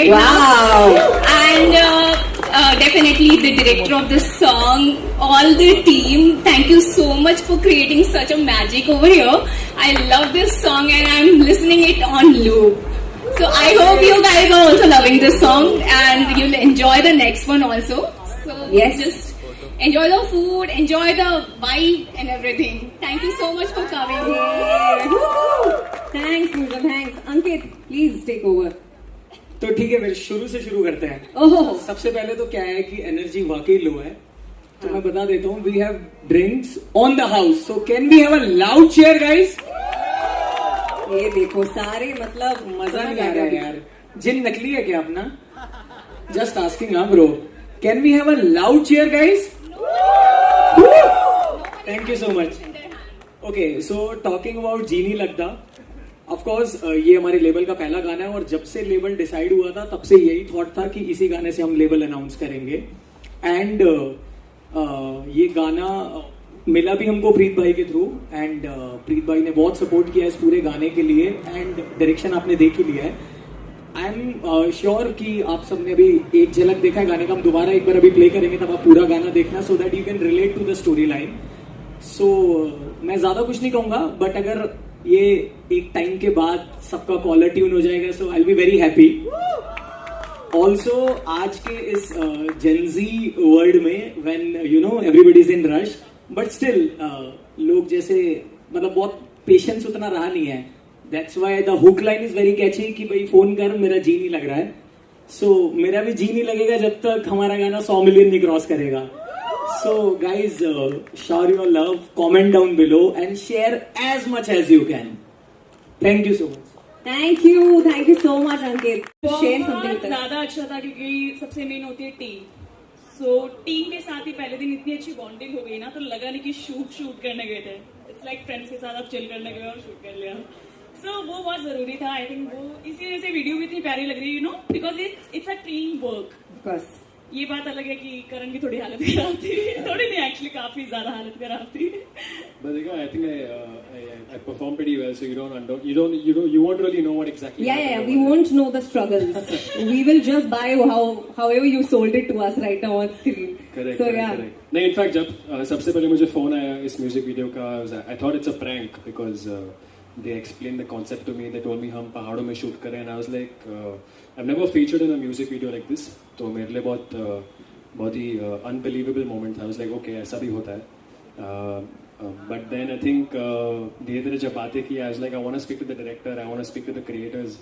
right now. And definitely the director of the song, all the team, thank you so much for creating such a magic over here. I love this song and I'm listening it on loop. So I hope you guys are also loving this song and you'll enjoy the next one also. So Yes. just enjoy the food, enjoy the vibe and everything. Thank you so much for coming. Thanks, Pooja, thanks. Ankit, please take over. तो ठीक है, फिर शुरू से शुरू करते हैं. ओह, सबसे पहले तो क्या है कि एनर्जी वाकई लो है, तो मैं बता देता हूँ. We have drinks on the house, so can we have a loud chair guys? ये देखो सारे मतलब मजा नहीं आ रहा है यार. जिन नकली है क्या अपना? Just asking. हाँ bro, can we have a loud chair guys? Thank you so much. Okay, so talking about जीनी लगता, ऑफ कोर्स ये हमारे लेबल का पहला गाना है और जब से लेबल डिसाइड हुआ था तब से यही थॉट था कि इसी गाने से हम लेबल अनाउंस करेंगे. एंड ये गाना मिला भी हमको प्रीत भाई के थ्रू, एंड प्रीत भाई ने बहुत सपोर्ट किया इस पूरे गाने के लिए एंड डायरेक्शन आपने देख ही लिया है. आई एम श्योर कि आप सबने अभी एक झलक देखा है गाने का. हम दोबारा एक बार अभी प्ले करेंगे तब आप पूरा गाना देखना, so that you can relate to the story line. So मैं ज्यादा कुछ नहीं कहूंगा, बट अगर ये एक टाइम के बाद सबका कॉलर ट्यून हो जाएगा, so I will be very happy. Also आज के इस जेंजी वर्ल्ड में when you know everybody is in rush, but still लोग जैसे मतलब बहुत पेशेंस उतना रहा नहीं है. That's why the hook line is very catchy कि भाई फोन कर, मेरा जी नहीं लग रहा है. सो मेरा भी जी नहीं लगेगा जब तक हमारा गाना 100 मिलियन नहीं क्रॉस करेगा. So guys, shower your love, comment down below and share as much as you can. Thank you so much. Thank you so much, Ankit. Share something with us. ज्यादा अच्छा था क्योंकि सबसे मेन होती है team. So team के साथ ही पहले दिन इतनी अच्छी बॉन्डिंग हो गई ना, तो लगा नहीं कि शूट करने गए थे. इट्स लाइक फ्रेंड्स के साथ आप चिल करने गए और शूट कर लिया. सो वो बहुत जरूरी था. आई थिंक वो इसी वजह से वीडियो भी इतनी प्यारी लग रही है, you know, because it's a team work. Of course. ये बात अलग है कि करण की थोड़ी हालत खराब थी. थोड़ी नहीं, एक्चुअली काफी ज्यादा हालत खराब थी. But I think I performed pretty well, so you won't really know what exactly. Yeah. We won't know the struggles. We will just buy however you sold it to us right now on screen. Correct. So Correct. नहीं, in fact जब सबसे पहले मुझे phone आया इस music video का, I thought it's a prank because they explained the concept to me. They told me हम पहाड़ों में शूट करें, and I was like, I've never featured in a music video like this. तो मेरे लिए बहुत ही unbelievable moment था. I was like, okay, ऐसा भी होता है. But then I think धीरे धीरे जब बातें की, I was like, I want to speak to the director, I want to speak to the creators.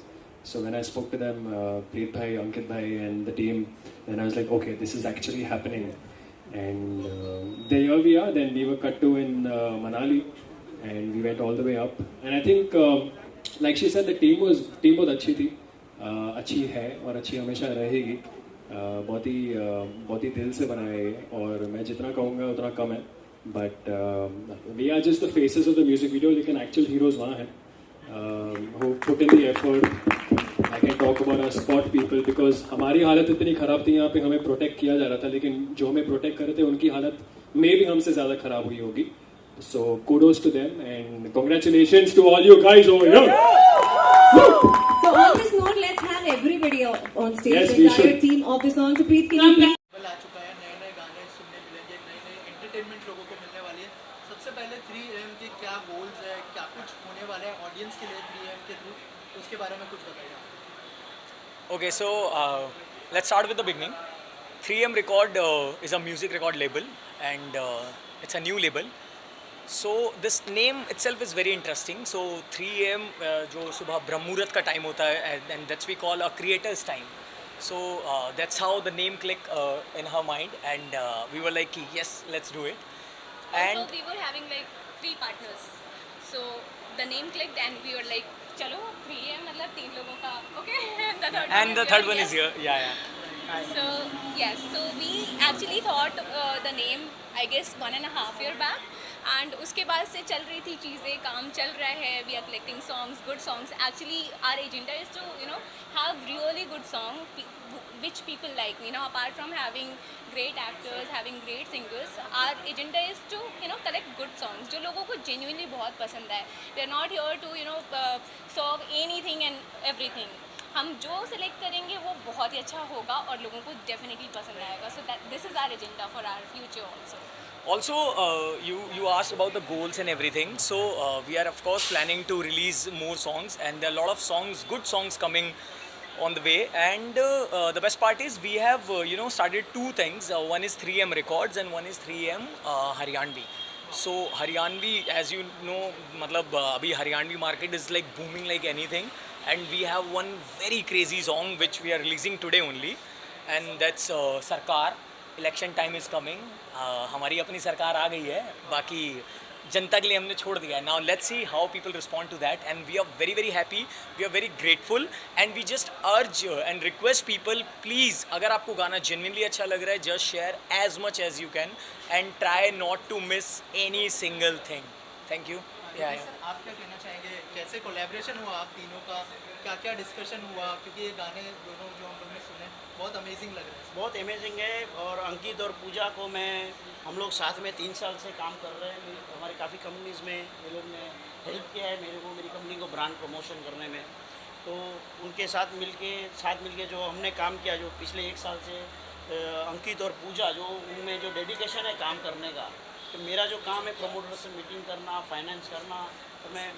So when I spoke to them, Preet bhai, Ankit bhai, and the team, then I was like, okay, this is actually happening. And there we are. Then we were cut to in Manali, and we went all the way up. And I think, like she said, the team बहुत अच्छी थी, अच्छी है और अच्छी हमेशा रहेगी. बहुत ही दिल से बनाए और मैं जितना कहूँगा उतना कम है. But we are just the faces of the music video. लेकिन actual heroes वहाँ हैं, who put in the effort. I can talk about our spot people because हमारी हालत इतनी खराब थी यहाँ पे, हमें प्रोटेक्ट किया जा रहा था, लेकिन जो हमें प्रोटेक्ट कर रहे थे उनकी हालत में भी हमसे ज़्यादा खराब हुई होगी. So kudos to them and congratulations to all you guys over here. So on this note, let's have everybody on stage. Yes, the we entire should. team of the song. So Preet, can you please? आ चुका है, नए नए गाने सुनने मिलेंगे, नए नए entertainment लोगों को मिलने वाली है. सबसे पहले 3AM के क्या गोल्स है, क्या कुछ होने वाला है ऑडियंस के लिए 3AM के थ्रू, उसके बारे में कुछ बताइए. Okay, so let's start with the beginning. 3M Record is a music record label and it's a new label. So this name itself is very interesting. So 3am जो सुबह ब्रह्म मुहूर्त का टाइम होता है, and that's we call a creator's time. So that's how the name clicked in her mind, and we were like, yes, let's do it. And Also, we were having like 3 partners. So the name clicked and we were like, चलो 3am मतलब 3 लोगों का, okay. And the third one is here. Yeah. So yes, so we actually thought the name, I guess 1.5 year back. And उसके बाद से चल रही थी चीज़ें, काम चल रहा है. We are collecting songs, good songs. Actually, our agenda is to, you know, have really good songs which people like. You know, apart from having great actors, having great singers, our agenda is to, you know, collect good songs जो लोगों को genuinely बहुत पसंद आए. We are not here to, you know, solve anything and everything. हम जो select करेंगे वो बहुत ही अच्छा होगा और लोगों को डेफिनेटली पसंद आएगा. So this is our agenda for our future also. Also, you asked about the goals and everything. So we are of course planning to release more songs, and there are a lot of songs, good songs coming on the way. And the best part is we have started two things. One is 3M Records and one is 3M Haryanvi. So Haryanvi, as you know, matlab abhi Haryanvi market is like booming like anything, and we have one very crazy song which we are releasing today only, and that's Sarkar. Election time is coming. हमारी अपनी सरकार आ गई है, बाकी जनता के लिए हमने छोड़ दिया है. Now let's see how people respond to that, and we are very very happy, we are very grateful, and we just urge and request people, please अगर आपको गाना जेन्युइनली अच्छा लग रहा है, just share as much as you can and try not to miss any single thing. Thank you. Sir, आप क्या कहना चाहेंगे, कैसे कोलैबोरेशन हुआ आप तीनों का, क्या क्या डिस्कशन हुआ, क्योंकि ये गाने दोनों जो हम लोग ने सुने बहुत अमेजिंग लग रहे हैं. बहुत अमेजिंग है. और अंकित और पूजा को हम लोग साथ में 3 साल से काम कर रहे हैं. हमारी काफ़ी कंपनीज़ में ये लोग ने हेल्प किया है मेरे को, मेरी कंपनी को ब्रांड प्रमोशन करने में. तो उनके साथ मिलके जो हमने काम किया, जो पिछले 1 साल से अंकित और पूजा, जो उनमें जो डेडिकेशन है काम करने का. तो मेरा जो काम है प्रमोटर से मीटिंग करना, फाइनेंस करना, तो मैं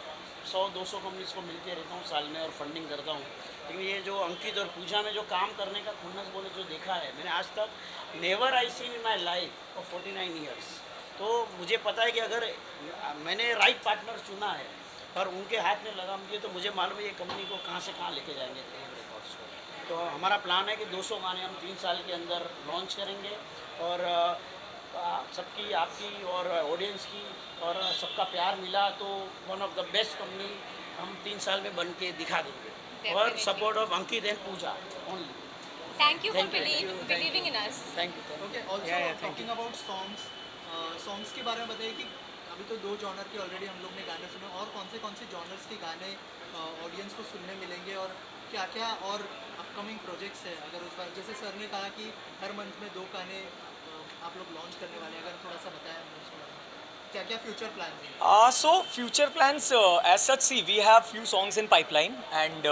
100-200 कंपनीज़ को मिलके रहता हूँ साल में और फंडिंग करता हूँ. लेकिन ये जो अंकित और पूजा में जो काम करने का खुन्नस बोले जो देखा है मैंने आज तक, never I seen in my life of 49 years. तो मुझे पता है कि अगर मैंने राइट पार्टनर चुना है और उनके हाथ में लगाम दिए, तो मुझे मालूम है ये कंपनी को कहाँ से कहाँ लेके जाएंगे 3M रिकॉर्ड्स को. तो हमारा प्लान है कि 200 गाने हम 3 साल के अंदर लॉन्च करेंगे, और सबकी, आपकी और ऑडियंस की और सबका प्यार मिला तो one of the best company हम 3 साल में बन के दिखा देंगे. और support of Ankit and Puja only. Thank you for believing in us. Thank you. Okay, also talking about songs के बारे में बताइए कि अभी तो 2 जॉनर के ऑलरेडी हम लोग ने गाने सुने, और कौन से जॉनर्स के गाने ऑडियंस को सुनने मिलेंगे, और क्या क्या और अपकमिंग प्रोजेक्ट्स है. अगर उस बार जैसे सर ने कहा कि हर मंथ में 2 गाने आप लोग लॉन्च करने वाले हैं, अगर थोड़ा सा बताया हमने उसके बारे में, क्या क्या फ्यूचर प्लान्स हैं. So future plans, as such, see, we have few songs in pipeline, and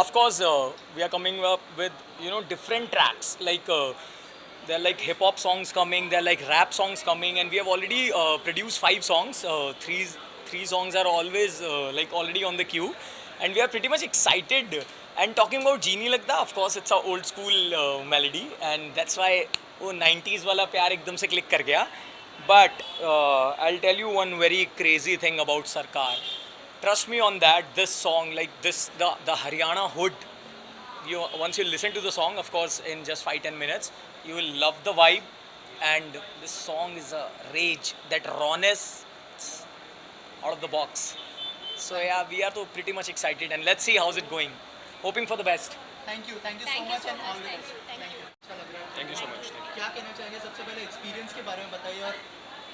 of course we are coming up with different tracks, like there are like hip hop songs coming, there are like rap songs coming, and we have already produced 5 songs. Three songs are always like already on the queue, and we are pretty much excited. And talking about Jeenie Lagda, of course it's a old school melody, and that's why वो 90s वाला प्यार एकदम से click कर गया. But I'll tell you one very crazy thing about Sarkar. Trust me on that. This song, like this, the Haryana hood. Once you listen to the song, of course, in just 5-10 minutes, you will love the vibe. And this song is a rage. That rawness, out of the box. So yeah, we are pretty much excited, and let's see how's it going. Hoping for the best. Thank you so Thank you much so and much. All the Thank best. you. Thank you. अच्छा लग रहा है. Thank you so much. Thank you. क्या कहना चाहेंगे, सबसे पहले experience के बारे में बताइए. और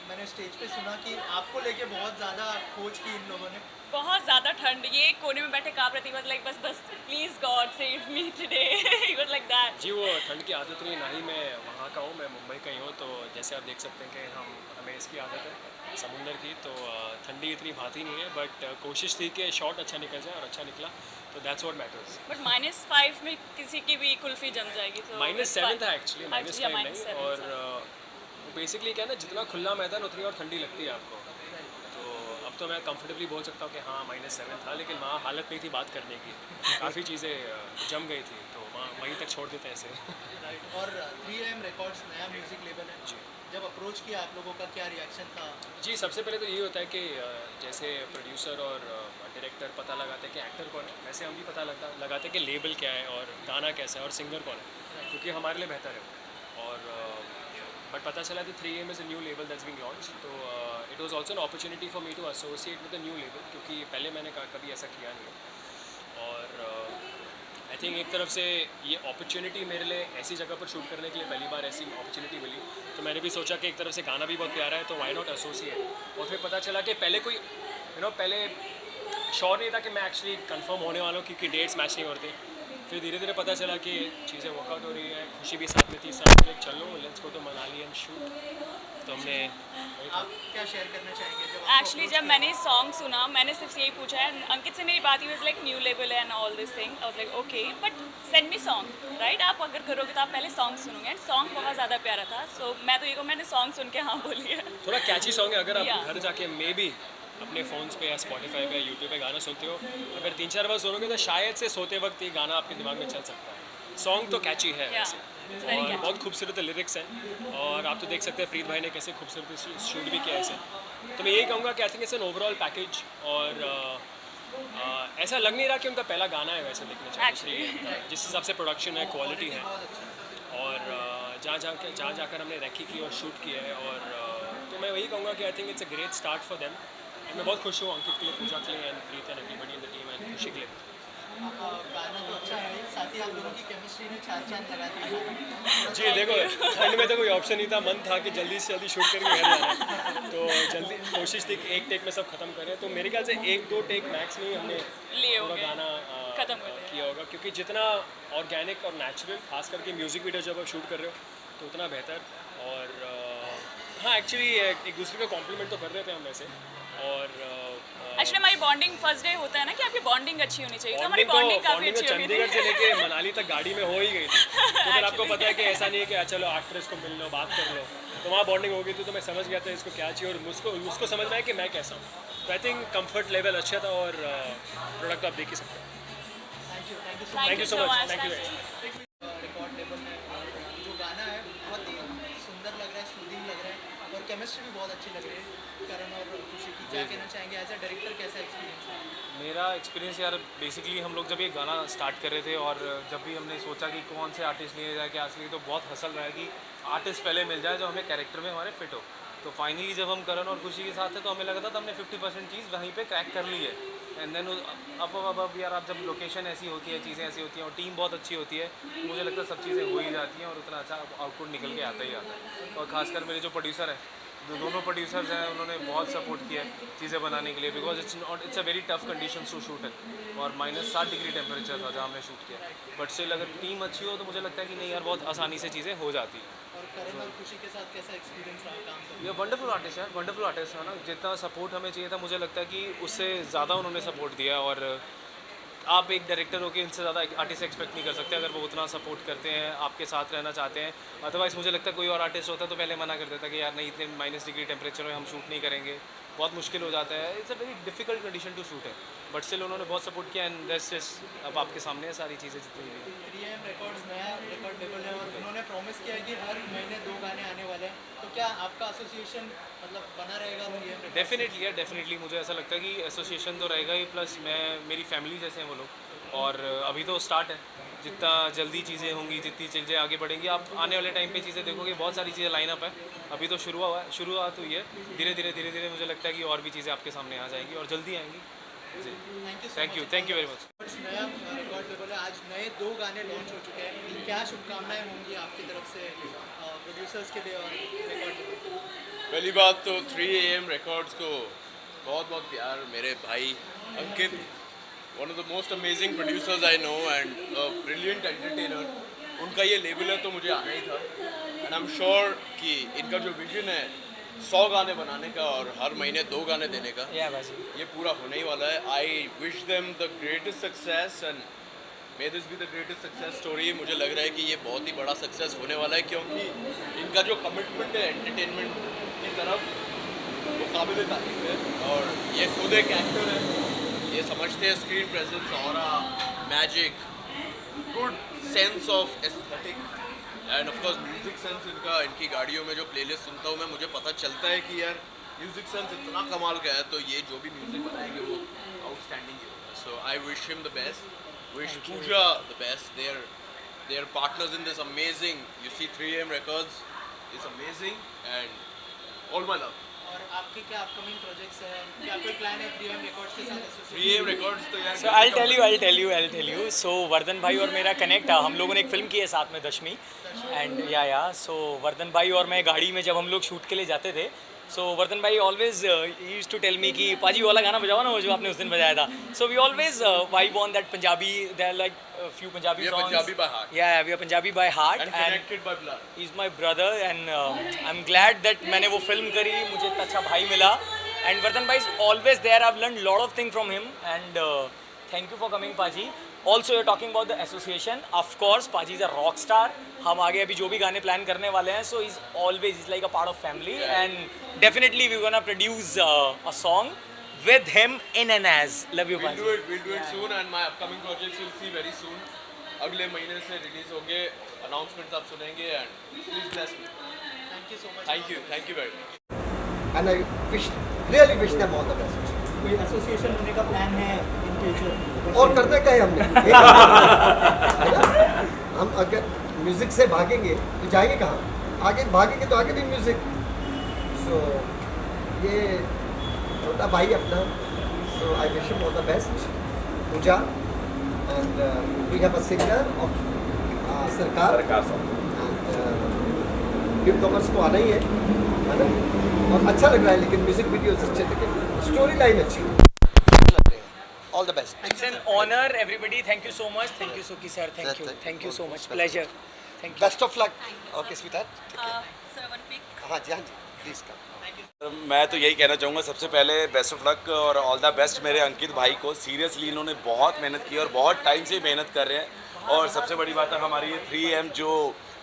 मैंने स्टेज पे सुना कि आपको लेके बहुत ज़्यादा खोज की इन लोगों ने. बहुत ज़्यादा ठंड, ये कोने में बैठे काँप रही थी. वाज लाइक बस please God save me today. He was like that. जी, वो ठंड की आदत नहीं, ना ही मैं वहाँ का हूँ, मैं मुंबई का ही हूँ. तो जैसे आप देख सकते हैं कि हमें इसकी आदत है समुंदर की, तो ठंडी इतनी भाती नहीं है. बट कोशिश थी कि शॉट अच्छा निकल जाए, और अच्छा निकला, तो दैट्स व्हाट मैटर्स. बट -5 में किसी की भी कुल्फी जम जाएगी. तो -7 था एक्चुअली, -5 नहीं. -7 और बेसिकली क्या है ना, जितना खुला मैदान उतनी और ठंडी लगती है आपको. तो अब तो मैं कंफर्टेबली बोल सकता हूँ कि हाँ -7 था, लेकिन वहाँ हालत नहीं थी बात करने की. काफ़ी चीज़ें जम गई थी, तो वहीं तक छोड़ देते हैं ऐसे. और 3M रिकॉर्ड्स नया म्यूजिक लेबल है. जी. जब अप्रोच किया आप लोगों का क्या रिएक्शन था? जी, सबसे पहले तो यही होता है कि जैसे प्रोड्यूसर और डायरेक्टर पता लगाते हैं कि एक्टर कौन है, वैसे हम भी पता लगाते हैं कि लेबल क्या है और गाना कैसा है और सिंगर कौन है, क्योंकि हमारे लिए बेहतर है. और बट पता चला कि 3M is a new label that's being launch. तो it was also an opportunity for me to associate with a new label, क्योंकि पहले मैंने कभी ऐसा किया नहीं है. और आई थिंक एक तरफ से ये अपॉर्चुनिटी मेरे लिए ऐसी जगह पर शूट करने के लिए पहली बार ऐसी अपॉर्चुनिटी मिली, तो मैंने भी सोचा कि एक तरफ से गाना भी बहुत प्यारा है, तो व्हाई नॉट एसोसिएट. और फिर पता चला कि पहले कोई पहले श्योर नहीं था कि मैं एक्चुअली कंफर्म होने वाला हूँ, क्योंकि डेट्स मैच नहीं होते. फिर धीरे धीरे पता चला कि चीज़ें वर्कआउट हो रही है, खुशी भी साथ में थी. सब चलो let's go to Manali and shoot. तो हमने आप क्या शेयर करना चाहेंगे जब आपको एक्चुअली जब मैंने सॉन्ग सुना मैंने सिर्फ यही पूछा है, अंकित से मेरी बात ही was like new level and all this thing, I was like okay but send me song right, आप अगर करोगे तो आप पहले सॉन्ग सुनोगे एंड सॉन्ग बहुत ज़्यादा प्यारा था, सो मैं तो ये कहूँ मैंने सॉन्ग सुन के हाँ बोली है। थोड़ा कैची सॉन्ग है, अगर आप Yeah. घर जाके मे बी अपने फ़ोन्स पे या स्पॉटिफाई पे या यूट्यूब पे गाना सुनते हो, अगर 3-4 बार सुनोगे तो शायद से सोते वक्त ये गाना आपके दिमाग में चल सकता है। सॉन्ग तो कैची है Yeah, वैसे, it's very और catchy. बहुत खूबसूरत लिरिक्स हैं, और आप तो देख सकते हैं प्रीत भाई ने कैसे खूबसूरत शूट भी किया है इसे। तो मैं यही कहूँगा कि I think it's an overall package, और ऐसा लग नहीं रहा कि उनका पहला गाना है वैसे देखने चाहिए, जिस हिसाब से प्रोडक्शन है, क्वालिटी है, और जहाँ जाकर हमने रैकी की और शूट किया है, और तो मैं वही कहूँगा कि I think it's a great start for them, and मैं बहुत खुश हूँ अंकित के लिए, पूजा के लिए, and Preet and everybody in the team and खुशी के लिए। गाना तो अच्छा है, साथ ही आप दोनों की केमिस्ट्री ने चार चांद लगा दिया। जी देखो, ठंड में तो कोई ऑप्शन नहीं था, मन था कि जल्दी से जल्दी शूट करके घर जाना है, तो जल्दी कोशिश थी कि एक टेक में सब खत्म करें, तो मेरे ख्याल से 1-2 टेक मैक्स में ही हमने लिए पूरा होंगे, गाना खत्म कर दिया। किया होगा, क्योंकि जितना ऑर्गेनिक और नेचुरल, खास करके म्यूज़िक वीडियो जब आप शूट कर रहे हो तो उतना बेहतर, और हाँ एक्चुअली एक दूसरे का कॉम्प्लीमेंट तो कर रहे थे हम वैसे, और एक्चुअली हमारी बॉन्डिंग फर्स्ट डे होता है ना कि आपकी बॉन्डिंग अच्छी होनी चाहिए, तो हमारी बॉन्डिंग काफ़ी तो अच्छी हो गई चंडीगढ़ से थी। लेके मनाली तक गाड़ी में हो ही गई थी, तो फिर आपको पता है कि ऐसा नहीं है कि चलो एक्ट्रेस को मिल लो, बात कर लो, तो वहाँ बॉन्डिंग हो गई थी, तो मैं समझ गया था इसको क्या चाहिए और उसको समझना है कि मैं कैसा हूँ, तो आई थिंक कंफर्ट लेवल अच्छा था, और प्रोडक्ट आप देख ही सकते हैं। Thank you so much, thank you. Record level में जो गाना है बहुत ही सुंदर लग रहा है, सूदिंग लग रहा है, और केमिस्ट्री भी बहुत अच्छी लग रही है करण और खुशी की। क्या कहना चाहेंगे एज अ डायरेक्टर, कैसा एक्सपीरियंस है? मेरा एक्सपीरियंस यार बेसिकली हम लोग जब ये गाना स्टार्ट कर रहे थे और जब भी हमने सोचा कि कौन से आर्टिस्ट लिए जाए, क्या असली, तो बहुत हसल रहा है कि आर्टिस्ट पहले मिल जाए जो हमें कैरेक्टर में हमारे फिट हो। तो फाइनली जब हम करण और खुशी के साथ थे तो हमें लगा था, तो हमने 50% चीज़ वहीं पे क्रैक कर ली है। एंड देन अब यार आप जब लोकेशन ऐसी होती है, चीज़ें ऐसी होती हैं और टीम बहुत अच्छी होती है, तो मुझे लगता है सब चीज़ें हो ही जाती हैं और उतना अच्छा आउटपुट निकल के आता ही आता है। और ख़ासकर मेरे जो प्रोड्यूसर है, जो दोनों प्रोड्यूसर्स हैं, उन्होंने बहुत सपोर्ट किया है चीज़ें बनाने के लिए, because it's a very tough condition to shoot है, और -7 डिग्री टेम्परेचर था जहाँ हमने शूट किया, बट स्टिल अगर टीम अच्छी हो तो मुझे लगता है कि नहीं यार बहुत आसानी से चीज़ें हो जाती हैं। और करण और खुशी के साथ कैसा एक्सपीरियंस रहा काम करने? ये वंडरफुल आर्टिस्ट है, वंडरफुल आर्टिस्ट है ना, जितना सपोर्ट हमें चाहिए था मुझे लगता है कि उससे ज़्यादा उन्होंने सपोर्ट दिया, और आप एक डायरेक्टर हो के इनसे ज़्यादा आर्टिस्ट एक्सपेक्ट नहीं कर सकते अगर वो उतना सपोर्ट करते हैं, आपके साथ रहना चाहते हैं। अदरवाइज़ मुझे लगता है कोई और आर्टिस्ट होता तो पहले मना कर देता कि यार नहीं, इतने -डिग्री टेम्परेचर में हम शूट नहीं करेंगे, बहुत मुश्किल हो जाता है, it's a very difficult condition to shoot है, बट स्टिल उन्होंने बहुत सपोर्ट किया, एंड दिस इज अब आपके सामने है सारी चीज़ें जितनी भी। 3AM रिकॉर्ड्स नया रिकॉर्ड लेबल है और उन्होंने प्रॉमिस किया है कि हर महीने 2 गाने आने वाले हैं, तो क्या आपका एसोसिएशन मतलब बना रहेगा 3AM रिकॉर्ड्स? डेफिनेटली यार, डेफिनेटली मुझे ऐसा लगता है कि एसोसिएशन तो रहेगा ही, प्लस मेरी फैमिली जैसे हैं वो लोग, और अभी तो स्टार्ट है, जितना जल्दी चीज़ें होंगी, जितनी चीज़ें आगे बढ़ेंगी, आप आने वाले टाइम पे चीज़ें देखोगे, बहुत सारी चीज़ें लाइन अप है, अभी तो शुरुआत हुई है, धीरे धीरे मुझे लगता है कि और भी चीज़ें आपके सामने आ जाएंगी और जल्दी आएंगी जी। Thank you very much. नया रिकॉर्ड लेबल है, आज नए 2 गाने लॉन्च हो चुके हैं, क्या शुभकामनाएं होंगी आपकी तरफ से प्रोड्यूसर्स के लिए और रिकॉर्ड लेबल? पहली बात तो 3AM रिकॉर्ड्स को बहुत बहुत प्यार, मेरे भाई Ankit, one of the most amazing producers I know and brilliant entertainer, उनका ये लेबल है तो मुझे आना ही था, एंड आई एम श्योर कि इनका जो विजन है 100 गाने बनाने का और हर महीने 2 गाने देने का, ये पूरा होने ही वाला है। I wish them the greatest success and may this be the greatest success story. मुझे लग रहा है कि ये बहुत ही बड़ा सक्सेस होने वाला है, क्योंकि इनका जो कमिटमेंट है एंटरटेनमेंट की तरफ वो काबिल तारीफ है, और ये खुद एक एक्टर है, ये समझते हैं screen presence, aura, magic, good sense of aesthetic end of course music sense. इनकी गाड़ियों में जो प्लेलिस्ट सुनता हूँ मैं, मुझे पता चलता है कि यार म्यूजिक सेंस इतना कमाल का है, तो ये जो भी म्यूजिक बनाएंगे वो आउटस्टैंडिंग ही होगा। So I wish him the best, wish Pooja the best. They are partners in this amazing. You see, 3AM Records is amazing, and all my love. और आपके क्या अपकमिंग प्रोजेक्ट्स हैं, क्या कोई प्लान है 3AM रिकॉर्ड्स के साथ associate? 3AM Records तो यार so I tell you so Vardhan भाई और मेरा कनेक्ट, हम लोगों ने एक फिल्म की है साथ में, दशमी, एंड सो वर्धन भाई और मैं गाड़ी में जब हम लोग शूट के लिए जाते थे So Vardhan bhai always he used to tell me कि पाजी वाला गाना बजाओ ना वो जो आपने उस दिन बजाया था. So we always vibe on that Punjabi. There are like a few Punjabi We are songs. Punjabi by heart. Yeah, we are Punjabi by heart. And connected by blood. He's my brother and I'm glad that मैंने वो film करी, मुझे इतना अच्छा भाई मिला. And Vardhan bhai is always there. I've learned lot of things from him and thank you for coming, Paji. Also, you're talking about the association. Of course, Paji is a rock star. हम आगे अभी जो भी गाने plan करने वाले हैं, so he's like a part of family and definitely we're gonna produce a song with him in and as. Love you, Paji. We'll do it soon and my upcoming projects you'll see very soon. अगले महीने से release होंगे, announcements आप सुनेंगे and please bless me. Thank you so much. Thank you very much. And I really wish them all the best. कोई association होने का plan है इन फ्यूचर? और करने का है हमने है ना? हम अगर म्यूजिक से भागेंगे तो जाएंगे कहाँ? आगे भागेंगे तो आगे भी म्यूजिक. सो ये छोटा भाई अपना, so I wish him all the best. Pooja and we have a singer of सरकार एंड न्यू कमर्स को आना ही है ना? और अच्छा लग रहा है, लेकिन म्यूजिक वीडियोस अच्छे लगे, स्टोरी लाइन अच्छी लग रही है. All the best. It's an honor, everybody. Thank you so much. Thank you, Suki sir. Thank you so much. Pleasure. Thank you. Best of luck. Okay sweetheart. हाँ जी please come. मैं तो यही कहना चाहूँगा, सबसे पहले बेस्ट ऑफ लक और all the best मेरे अंकित भाई को. सीरियसली इन्होंने बहुत मेहनत की और बहुत टाइम से मेहनत कर रहे हैं. और सबसे बड़ी बात है हमारी ये 3AM जो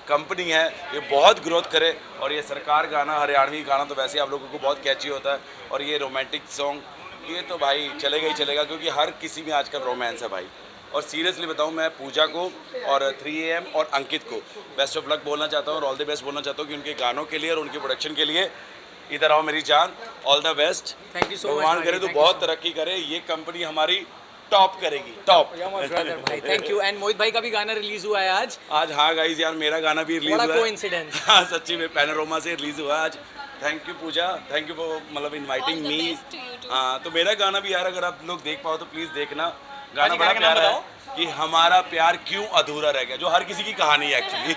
कंपनी है ये बहुत ग्रोथ करे. और ये सरकार गाना, हरियाणवी गाना तो वैसे आप लोगों को बहुत कैची होता है, और ये रोमांटिक सॉन्ग ये तो भाई चलेगा ही चलेगा, क्योंकि हर किसी में आजकल रोमांस है भाई. और सीरियसली बताऊँ, मैं पूजा को और 3AM और अंकित को बेस्ट ऑफ लक बोलना चाहता हूँ और ऑल द बेस्ट बोलना चाहता हूँ कि उनके गानों के लिए और उनके प्रोडक्शन के लिए. इधर आओ मेरी जान. All the best. Thank you so much. भगवान करे तो बहुत तरक्की करे, ये कंपनी हमारी टॉप करेगी, टॉप. Thank you. And मोहित भाई का भी गाना रिलीज हुआ है आज. हाँ गाइस यार, मेरा गाना भी रिलीज हुआ है. कोइंसिडेंस. हाँ सच्ची में पैनोरमा से रिलीज हुआ है आज. Thank you Puja, thank you for मतलब इनवाइटिंग मी. हाँ तो मेरा गाना भी यार अगर आप लोग देख पाओ तो प्लीज देखना. गाना बड़ा प्यारा है कि हमारा प्यार क्यों अधूरा रह गया, जो हर किसी की कहानी है एक्चुअली.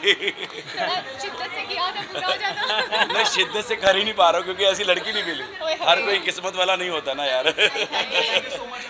शिद्दत से किया तो पूरा हो जाता. मैं शिद्दत से कर ही नहीं पा रहा हूँ क्योंकि ऐसी लड़की नहीं मिली. हर कोई किस्मत वाला नहीं होता ना यार. Thank you so much.